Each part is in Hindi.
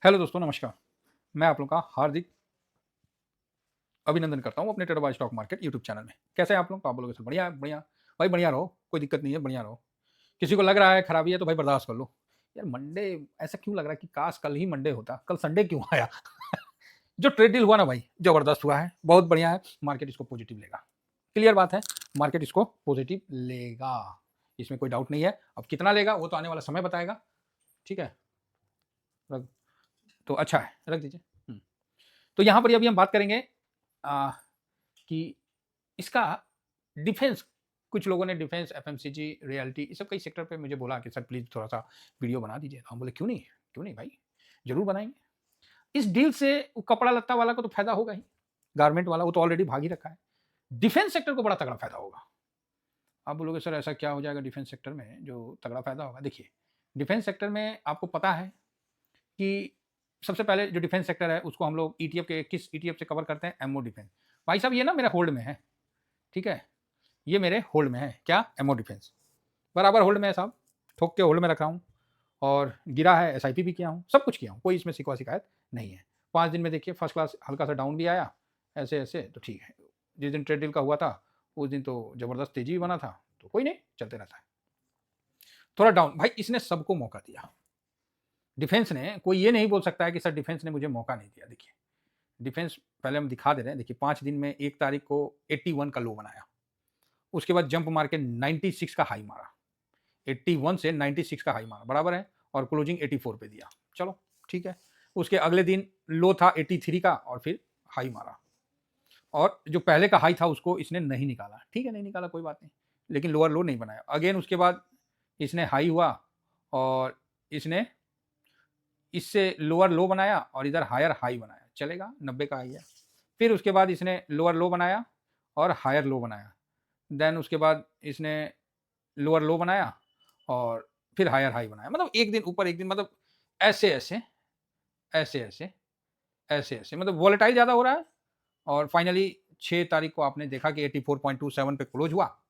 हेलो दोस्तों, नमस्कार। मैं आप लोगों का हार्दिक अभिनंदन करता हूँ अपने टेढ़ा स्टॉक मार्केट यूट्यूब चैनल में। कैसे हैं आप लोग? तो आप बोलोगे सर बढ़िया है, बढ़िया। भाई बढ़िया रहो, कोई दिक्कत नहीं है, बढ़िया रहो। किसी को लग रहा है खराबी है तो भाई बर्दाश्त कर लो। यार मंडे ऐसा क्यों लग रहा है कि काश कल ही मंडे होता, कल संडे क्यों आया? जो ट्रेड डील हुआ ना भाई, जबरदस्त हुआ है, बहुत बढ़िया है। मार्केट इसको पॉजिटिव लेगा। क्लियर बात है, मार्केट इसको पॉजिटिव लेगा, इसमें कोई डाउट नहीं है। अब कितना लेगा वो तो आने वाला समय बताएगा। ठीक है, रख- तो अच्छा है, रख दीजिए। तो यहाँ पर अभी हम बात करेंगे आ, कि इसका डिफेंस, कुछ लोगों ने डिफेंस, एफएमसीजी, रियलिटी, ये सब कई सेक्टर पे मुझे बोला कि सर प्लीज थोड़ा सा वीडियो बना दीजिए। हम बोले क्यों नहीं भाई, जरूर बनाएंगे। इस डील से कपड़ा लत्ता वाला को तो फायदा होगा ही, गारमेंट वाला वो तो ऑलरेडी भाग ही रखा है। डिफेंस सेक्टर को बड़ा तगड़ा फायदा होगा। आप बोलोगे सर ऐसा क्या हो जाएगा डिफेंस सेक्टर में जो तगड़ा फायदा होगा? देखिए, डिफेंस सेक्टर में आपको पता है कि सबसे पहले जो डिफेंस सेक्टर है उसको हम लोग ईटीएफ के, किस ईटीएफ से कवर करते हैं? MO defence. भाई साहब ये ना मेरे होल्ड में है, ठीक है, ये मेरे होल्ड में है। क्या? एमओ डिफेंस बराबर होल्ड में है साहब, ठोक के होल्ड में रखा हूँ। और गिरा है, एसआईपी भी किया हूँ, सब कुछ किया हूँ, कोई इसमें शिकवा शिकायत नहीं है। 5 दिन में देखिए फर्स्ट क्लास, हल्का सा डाउन भी आया, ऐसे ऐसे तो ठीक है। जिस दिन ट्रेड डील का हुआ था उस दिन तो जबरदस्त तेजी भी बना था, तो कोई नहीं, चलते रहता है। थोड़ा डाउन, भाई इसने सबको मौका दिया। डिफेंस ने, कोई ये नहीं बोल सकता है कि सर डिफेंस ने मुझे मौका नहीं दिया। देखिए डिफेंस, पहले हम दिखा दे रहे हैं। देखिए 5 दिन में 1 तारीख को 81 का लो बनाया, उसके बाद जंप मार के 96 का हाई मारा, 81 से 96 का हाई मारा, बराबर है, और क्लोजिंग 84 पे दिया। चलो ठीक है। उसके अगले दिन लो था 83 का और फिर हाई मारा, और जो पहले का हाई था उसको इसने नहीं निकाला। ठीक है, नहीं निकाला कोई बात नहीं, लेकिन लोअर लो नहीं बनाया। अगेन उसके बाद इसने हाई हुआ और इसने इससे लोअर लो बनाया और इधर हायर हाई बनाया, चलेगा, 90 का हाई है। फिर उसके बाद इसने लोअर लो बनाया और हायर लो बनाया, देन उसके बाद इसने लोअर लो बनाया और फिर हायर हाई बनाया। मतलब एक दिन ऊपर एक दिन, मतलब ऐसे ऐसे ऐसे ऐसे ऐसे ऐसे, मतलब वॉलेटाइल ज़्यादा हो रहा है। और फाइनली 6 तारीख को आपने देखा कि 84.27 पे क्लोज हुआ,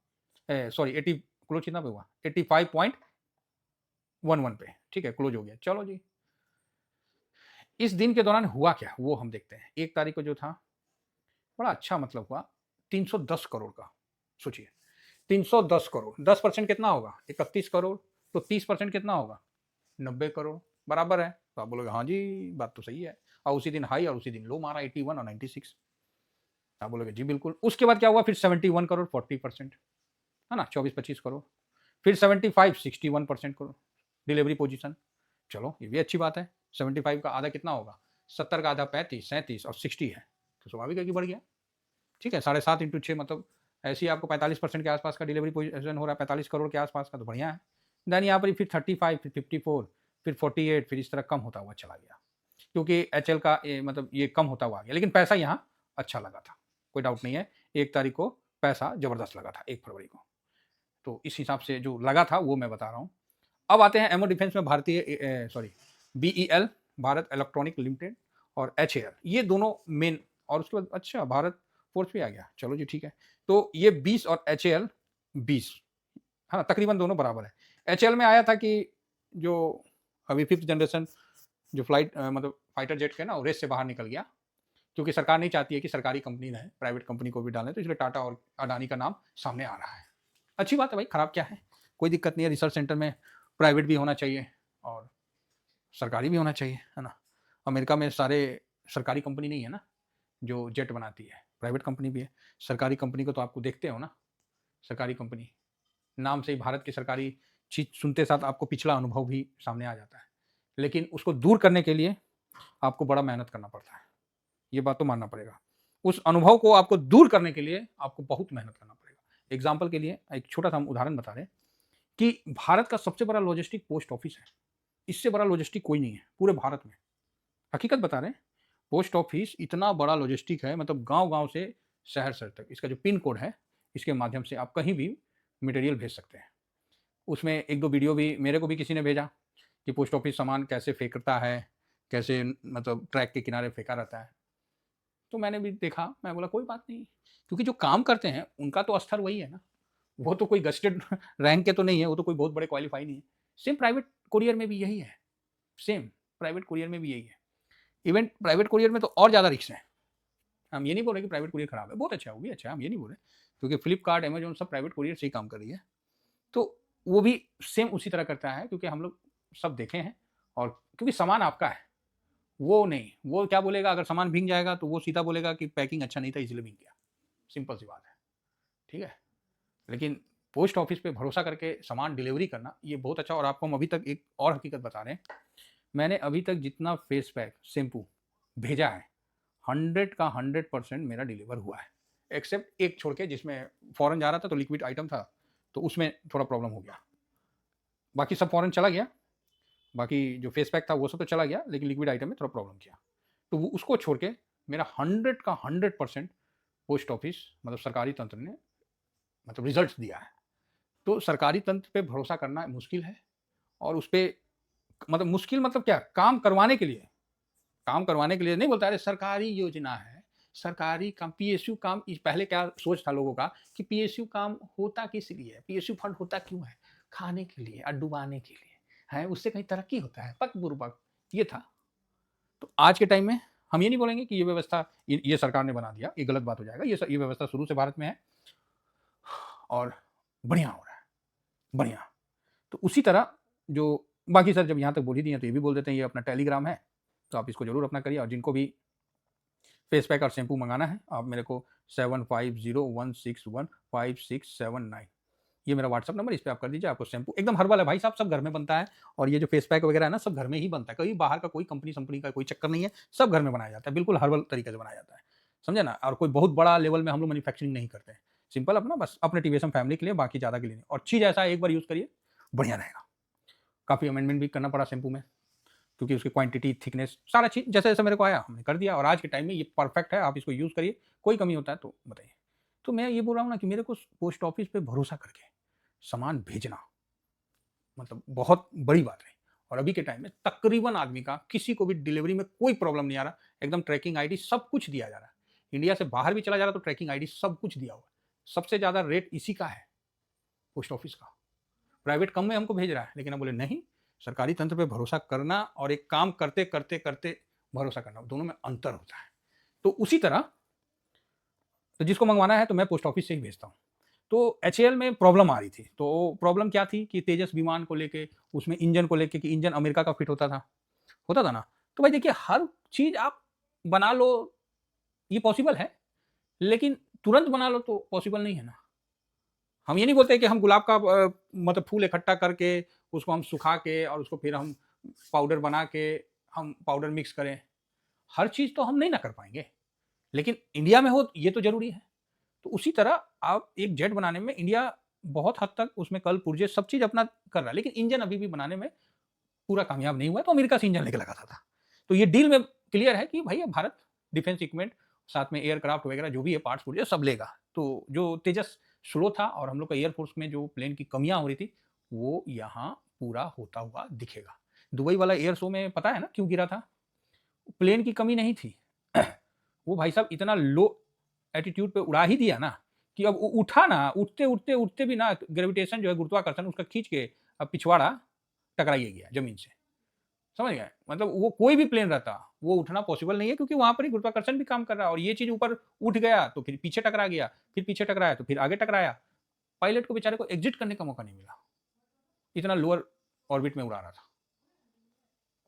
सॉरी 80, क्लोज कितना पे हुआ? 85.11 पे, ठीक है, क्लोज हो गया। चलो जी, इस दिन के दौरान हुआ क्या वो हम देखते हैं। 1 तारीख को जो था बड़ा अच्छा मतलब हुआ, 310 करोड़ का। सोचिए 310 करोड़, 10% कितना होगा? 31 करोड़। तो 30% कितना होगा? 90 करोड़, बराबर है। तो आप बोलोगे हाँ जी बात तो सही है, और उसी दिन हाई और उसी दिन लो मारा, 81 और 96। आप बोलोगे जी बिल्कुल। उसके बाद क्या हुआ? फिर 71 करोड़, 40%, है ना, 24-25 करोड़। फिर 75, 61% करोड़ डिलीवरी पोजीशन। चलो ये भी अच्छी बात है। 75 का आधा कितना होगा? 70 का आधा 35, 37 और 60 है, तो स्वाभाविक है कि बढ़ गया। ठीक है, 7.5 इंटू 6, मतलब ऐसे ही आपको 45% के आसपास का डिलीवरी पोजीशन हो रहा है, 45 करोड़ के आसपास का, तो बढ़िया है। देन यहाँ पर फिर 35, फिर 54, फिर 48, फिर इस तरह कम होता हुआ चला गया, क्योंकि एच का मतलब ये कम होता हुआ आ गया। लेकिन पैसा यहाँ अच्छा लगा था, कोई डाउट नहीं है। 1 तारीख को पैसा जबरदस्त लगा था, 1 फरवरी को। तो इस हिसाब से जो लगा था वो मैं बता रहा हूँ। अब आते हैं एमओ डिफेंस में भारतीय, sorry, BEL, Bharat electronic limited, और एचएएल, ये दोनों मेन। और उसके बाद अच्छा भारत फोर्थ पे आ गया, चलो जी ठीक है। तो ये 20 और एचएएल 20, हाँ तकरीबन दोनों बराबर है। एचएएल में आया था कि जो अभी 5th जनरेशन जो फ्लाइट, मतलब फाइटर जेट के ना, रेस से बाहर निकल गया, क्योंकि सरकार नहीं चाहती है कि सरकारी कंपनी रहे, प्राइवेट कंपनी को भी डालें, तो इसलिए टाटा और अडानी का नाम सामने आ रहा है। अच्छी बात है भाई, खराब क्या है, कोई दिक्कत नहीं है। रिसर्च सेंटर में प्राइवेट भी होना चाहिए और सरकारी भी होना चाहिए, है ना। अमेरिका में सारे सरकारी कंपनी नहीं है ना जो जेट बनाती है, प्राइवेट कंपनी भी है। सरकारी कंपनी को तो आपको देखते हो ना, सरकारी कंपनी नाम से ही भारत की सरकारी चीज सुनते साथ आपको पिछला अनुभव भी सामने आ जाता है। लेकिन उसको दूर करने के लिए आपको बड़ा मेहनत करना पड़ता है, ये बात तो मानना पड़ेगा। उस अनुभव को आपको दूर करने के लिए आपको बहुत मेहनत करना पड़ेगा। एग्जाम्पल के लिए एक छोटा सा हम उदाहरण बता रहे हैं कि भारत का सबसे बड़ा लॉजिस्टिक पोस्ट ऑफिस है, इससे बड़ा लॉजिस्टिक कोई नहीं है पूरे भारत में। हकीकत बता रहे हैं, पोस्ट ऑफिस इतना बड़ा लॉजिस्टिक है, मतलब गांव गांव से शहर शहर तक इसका जो पिन कोड है, इसके माध्यम से आप कहीं भी मटेरियल भेज सकते हैं। उसमें एक दो वीडियो भी मेरे को भी किसी ने भेजा कि पोस्ट ऑफिस सामान कैसे फेंकता है, कैसे मतलब ट्रैक के किनारे फेंका रहता है। तो मैंने भी देखा, मैं बोला कोई बात नहीं, क्योंकि जो काम करते हैं उनका तो स्तर वही है ना, वो तो कोई गस्टेड रैंक के तो नहीं है, वो तो कोई बहुत बड़े क्वालिफाई नहीं है। सेम प्राइवेट कुरियर में भी यही है, सेम प्राइवेट कुरियर में भी यही है। इवन प्राइवेट कुरियर में तो और ज़्यादा रिस्क है। हम ये नहीं बोल रहे कि प्राइवेट कुरियर खराब है, बहुत अच्छा है, वो भी अच्छा है, हम ये नहीं बोल रहे, क्योंकि फ्लिपकार्ट, अमेजोन सब प्राइवेट कुरियर से ही काम कर रही है। तो वो भी सेम उसी तरह करता है, क्योंकि हम लोग सब देखे हैं, और क्योंकि सामान आपका है, वो नहीं, वो क्या बोलेगा, अगर सामान भीग जाएगा तो वो सीधा बोलेगा कि पैकिंग अच्छा नहीं था इसलिए भीग गया, सिंपल सी बात है, ठीक है। लेकिन पोस्ट ऑफिस पे भरोसा करके सामान डिलीवरी करना ये बहुत अच्छा। और आपको हम अभी तक एक और हकीकत बता रहे हैं, मैंने अभी तक जितना फेस पैक शैम्पू भेजा है 100% मेरा डिलीवर हुआ है, एक्सेप्ट एक छोड़ के, जिसमें फॉरेन जा रहा था तो लिक्विड आइटम था तो उसमें थोड़ा प्रॉब्लम हो गया, बाकी सब फॉरेन चला गया, बाकी जो फेस पैक था वो सब तो चला गया, लेकिन लिक्विड आइटम में थोड़ा प्रॉब्लम किया। तो वो उसको छोड़ के मेरा 100% पोस्ट ऑफिस मतलब सरकारी तंत्र ने मतलब रिजल्ट दिया है। तो सरकारी तंत्र पे भरोसा करना मुश्किल है, और उस पर मतलब मुश्किल मतलब क्या, काम करवाने के लिए नहीं बोलता, अरे सरकारी योजना है, सरकारी काम, पीएसयू काम। पहले क्या सोच था लोगों का कि पीएसयू काम होता किस लिए है, पीएसयू फंड होता क्यों है, खाने के लिए और डुबाने के लिए है, उससे कहीं तरक्की होता है, पक बुरबक ये था। तो आज के टाइम में हम ये नहीं बोलेंगे कि ये व्यवस्था ये सरकार ने बना दिया, ये गलत बात हो जाएगा, ये व्यवस्था शुरू से भारत में है और बढ़िया हो रहा है, बढ़िया। तो उसी तरह जो बाकी सर जब यहाँ तक बोल ही दिए तो ये भी बोल देते हैं, ये अपना टेलीग्राम है, तो आप इसको जरूर अपना करिए। और जिनको भी फेस पैक और शैम्पू मंगाना है, आप मेरे को 7501615679 ये मेरा व्हाट्सअप नंबर, इस पर आप कर दीजिए। आपको शैम्पू एकदम हर्बल है भाई साहब, सब घर में बनता है, और ये जो फेस पैक वगैरह है ना, सब घर में ही बनता है, कभी बाहर का कोई कंपनी का कोई चक्कर नहीं है, सब घर में बनाया जाता है, बिल्कुल हर्बल तरीके से बनाया जाता है, समझे ना। और कोई बहुत बड़ा लेवल में हम लोग मैन्युफैक्चरिंग नहीं करते हैं, सिंपल अपना बस अपने टीवीएसएम फैमिली के लिए, बाकी ज़्यादा के लिए नहीं। और चीज़ ऐसा एक बार यूज़ करिए, बढ़िया रहेगा। काफ़ी अमेंडमेंट भी करना पड़ा शैम्पू में, क्योंकि उसकी क्वांटिटी, थिकनेस, सारा चीज़ जैसे जैसे मेरे को आया हमने कर दिया, और आज के टाइम में ये परफेक्ट है, आप इसको यूज़ करिए, कोई कमी होता है तो बताइए। तो मैं ये बोल रहा हूँ ना कि मेरे को पोस्ट ऑफिस पे भरोसा करके सामान भेजना मतलब बहुत बड़ी बात है। और अभी के टाइम में तकरीबन आदमी का किसी को भी डिलीवरी में कोई प्रॉब्लम नहीं आ रहा, एकदम ट्रैकिंग आईडी सब कुछ दिया जा रहा है, इंडिया से बाहर भी चला जा रहा तो ट्रैकिंग आईडी सब कुछ दिया हुआ है। सबसे ज़्यादा रेट इसी का है, पोस्ट ऑफिस का। प्राइवेट कम में हमको भेज रहा है, लेकिन हम बोले नहीं, सरकारी तंत्र पे भरोसा करना और एक काम करते करते करते भरोसा करना, दोनों में अंतर होता है। तो उसी तरह तो जिसको मंगवाना है तो मैं पोस्ट ऑफिस से ही भेजता हूँ। तो एचएएल में प्रॉब्लम आ रही थी, तो प्रॉब्लम क्या थी कि तेजस विमान को लेके, उसमें इंजन को लेके कि इंजन अमेरिका का फिट होता था ना। तो भाई देखिए, हर चीज़ आप बना लो ये पॉसिबल है, लेकिन तुरंत बना लो तो पॉसिबल नहीं है ना। हम ये नहीं बोलते कि हम गुलाब का मतलब फूल इकट्ठा करके उसको हम सुखा के और उसको फिर हम पाउडर बना के हम पाउडर मिक्स करें, हर चीज़ तो हम नहीं ना कर पाएंगे, लेकिन इंडिया में हो ये तो ज़रूरी है। तो उसी तरह आप एक जेट बनाने में इंडिया बहुत हद तक उसमें कल पुर्जे सब चीज़ अपना कर रहा है, लेकिन इंजन अभी भी बनाने में पूरा कामयाब नहीं हुआ है, तो अमेरिका से इंजन लेके लगाता था। तो ये डील में क्लियर है कि भैया भारत डिफेंस इक्विपमेंट, साथ में एयरक्राफ्ट वगैरह जो भी है पार्ट्स पुर्जे सब लेगा। तो जो तेजस स्लो था और हम लोग का एयरफोर्स में जो प्लेन की कमियां हो रही थी, वो यहाँ पूरा होता हुआ दिखेगा। दुबई वाला एयर शो में पता है ना क्यों गिरा था? प्लेन की कमी नहीं थी वो भाई साहब इतना लो एटीट्यूड पे उड़ा ही दिया ना, कि अब उठा ना, उठते उठते उठते भी ना ग्रेविटेशन जो है, गुरुत्वाकर्षण उसका खींच के अब पिछवाड़ा टकराइए गया जमीन से, समझ गए। मतलब वो कोई भी प्लेन रहता वो उठना पॉसिबल नहीं है, क्योंकि वहां पर ही गुरुत्वाकर्षण भी काम कर रहा है, और ये चीज ऊपर उठ गया तो फिर पीछे टकरा गया, फिर पीछे टकराया तो फिर आगे टकराया, पायलट को बेचारे को एग्जिट करने का मौका नहीं मिला, इतना लोअर ऑर्बिट में उड़ा रहा था।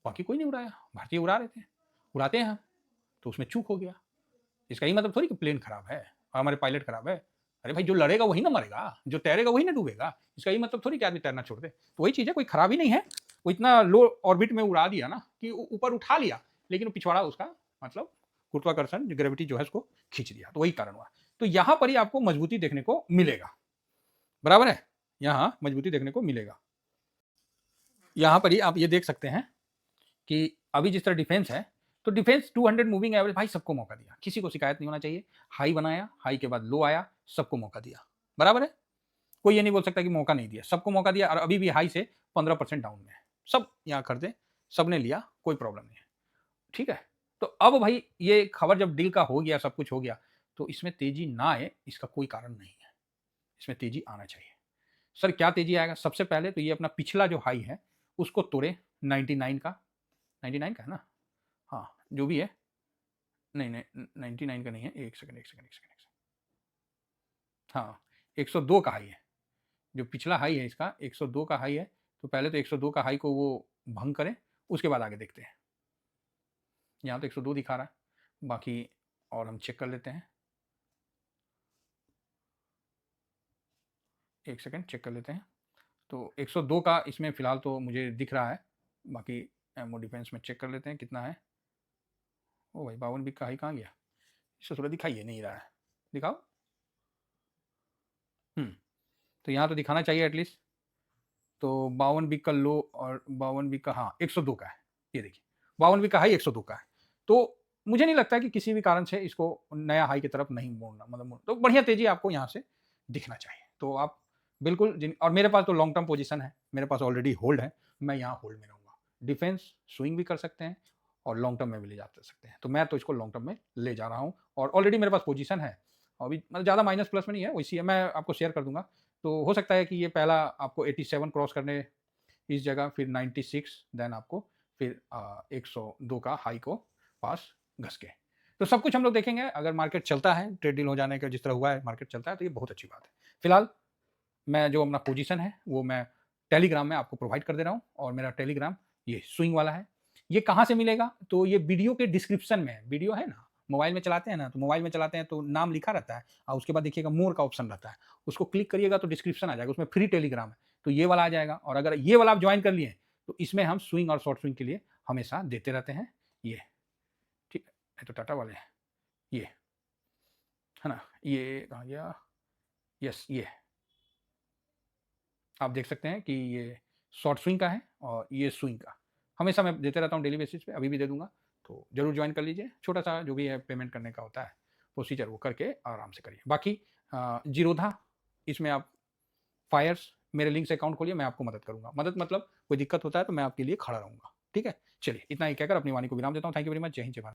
बाकी कोई नहीं उड़ाया, भारतीय उड़ा रहे थे, उड़ाते हैं हम, तो उसमें चूक हो गया। इसका ही मतलब थोड़ी कि प्लेन खराब है और हमारे पायलट खराब है। अरे भाई, जो लड़ेगा वही ना मरेगा, जो तैरेगा वही ना डूबेगा। इसका ही मतलब थोड़ी कि आदमी तैरना छोड़ दे। तो वही चीज़ है, कोई खराबी नहीं है, वो इतना लो ऑर्बिट में उड़ा दिया ना कि ऊपर उठा लिया, लेकिन पिछवाड़ा उसका मतलब गुरुत्वाकर्षण ग्रेविटी जो है उसको खींच दिया, तो वही कारण हुआ। तो यहाँ पर ही आपको मजबूती देखने को मिलेगा, बराबर है, यहाँ मजबूती देखने को मिलेगा। यहाँ पर ही आप ये देख सकते हैं कि अभी जिस तरह डिफेंस है, तो डिफेंस 200 मूविंग एवरेज भाई सबको मौका दिया, किसी को शिकायत नहीं होना चाहिए। हाई बनाया, हाई के बाद लो आया, सबको मौका दिया, बराबर है। कोई ये नहीं बोल सकता कि मौका नहीं दिया, सबको मौका दिया। और अभी भी हाई से 15% डाउन में है, सब यहाँ खरीदे, सबने लिया, कोई प्रॉब्लम नहीं है, ठीक है। तो अब भाई ये खबर जब डील का हो गया, सब कुछ हो गया, तो इसमें तेजी ना आए इसका कोई कारण नहीं है, इसमें तेजी आना चाहिए। सर क्या तेजी आएगा? सबसे पहले तो ये अपना पिछला जो हाई है उसको तोड़े, 99 का, 99 का है ना, हाँ जो भी है, नहीं नहीं 99 का नहीं है, एक सेकंड एक सेकंड एक सेकंड, हाँ 102 का हाई है, जो पिछला हाई है इसका 102 का हाई है। तो पहले तो 102 का हाई को वो भंग करें, उसके बाद आगे देखते हैं। यहाँ तो 102 दिखा रहा है, बाकी और हम चेक कर लेते हैं, एक सेकंड चेक कर लेते हैं। तो 102 का इसमें फिलहाल तो मुझे दिख रहा है, बाकी एमओ डिफेंस में चेक कर लेते हैं कितना है। ओ भाई 52 बिक का हाई कहाँ गया, इससे थोड़ा दिखाइए नहीं रहा है, दिखाओ। तो यहाँ तो दिखाना चाहिए एटलीस्ट। तो 52 बिक का लो और 52 बिक का, हाँ 102 का है, ये देखिए 52 बिक का हाई 102 का है। तो मुझे नहीं लगता कि किसी भी कारण से इसको नया हाई की तरफ नहीं मोड़ना, मतलब तो बढ़िया तेजी आपको यहाँ से दिखना चाहिए। तो आप बिल्कुल और मेरे पास तो लॉन्ग टर्म पोजीशन है, मेरे पास ऑलरेडी होल्ड है, मैं यहाँ होल्ड में रहूँगा। डिफेंस स्विंग भी कर सकते हैं और लॉन्ग टर्म में भी ले जा सकते हैं, तो मैं तो इसको लॉन्ग टर्म में ले जा रहा हूँ और ऑलरेडी मेरे पास पोजीशन है। अभी मतलब ज़्यादा माइनस प्लस में नहीं है, वैसी है, मैं आपको शेयर कर दूंगा। तो हो सकता है कि ये पहला आपको 87 क्रॉस करने इस जगह, फिर 96, देन आपको फिर 102 का हाई को पास घस के। तो सब कुछ हम लोग देखेंगे, अगर मार्केट चलता है, ट्रेड डील हो जाने का जिस तरह हुआ है, मार्केट चलता है तो ये बहुत अच्छी बात है। फिलहाल मैं जो अपना पोजीशन है वो मैं टेलीग्राम में आपको प्रोवाइड कर दे रहा हूँ, और मेरा टेलीग्राम ये स्विंग वाला है। ये कहाँ से मिलेगा, तो ये वीडियो के डिस्क्रिप्शन में, वीडियो है ना, मोबाइल में चलाते हैं ना, तो मोबाइल में चलाते हैं तो नाम लिखा रहता है और उसके बाद देखिएगा मोर का ऑप्शन रहता है, उसको क्लिक करिएगा तो डिस्क्रिप्शन आ जाएगा, उसमें फ्री टेलीग्राम है, तो ये वाला आ जाएगा। और अगर ये वाला आप ज्वाइन कर लिए तो इसमें हम स्विंग और शॉर्ट स्विंग के लिए हमेशा देते रहते हैं। ये ठीक है, तो टाटा वाले हैं ये, है ना, ये कहाँ गया, यस ये आप देख सकते हैं कि ये शॉर्ट स्विंग का है और ये स्विंग का, हमेशा मैं देते रहता हूँ डेली बेसिस पे, अभी भी दे दूंगा। तो जरूर ज्वाइन कर लीजिए, छोटा सा जो भी है पेमेंट करने का होता है प्रोसीजर वो करके आराम से करिए। बाकी जीरोधा, इसमें आप फायर्स मेरे लिंक से अकाउंट खोलिए, मैं आपको मदद करूंगा, मदद मतलब कोई दिक्कत होता है तो मैं आपके लिए खड़ा रहूंगा। ठीक है, चलिए इतना ही कहकर अपनी वाणी को विराम देता हूँ। थैंक यू वेरी मच, जय हिंद जय भारत।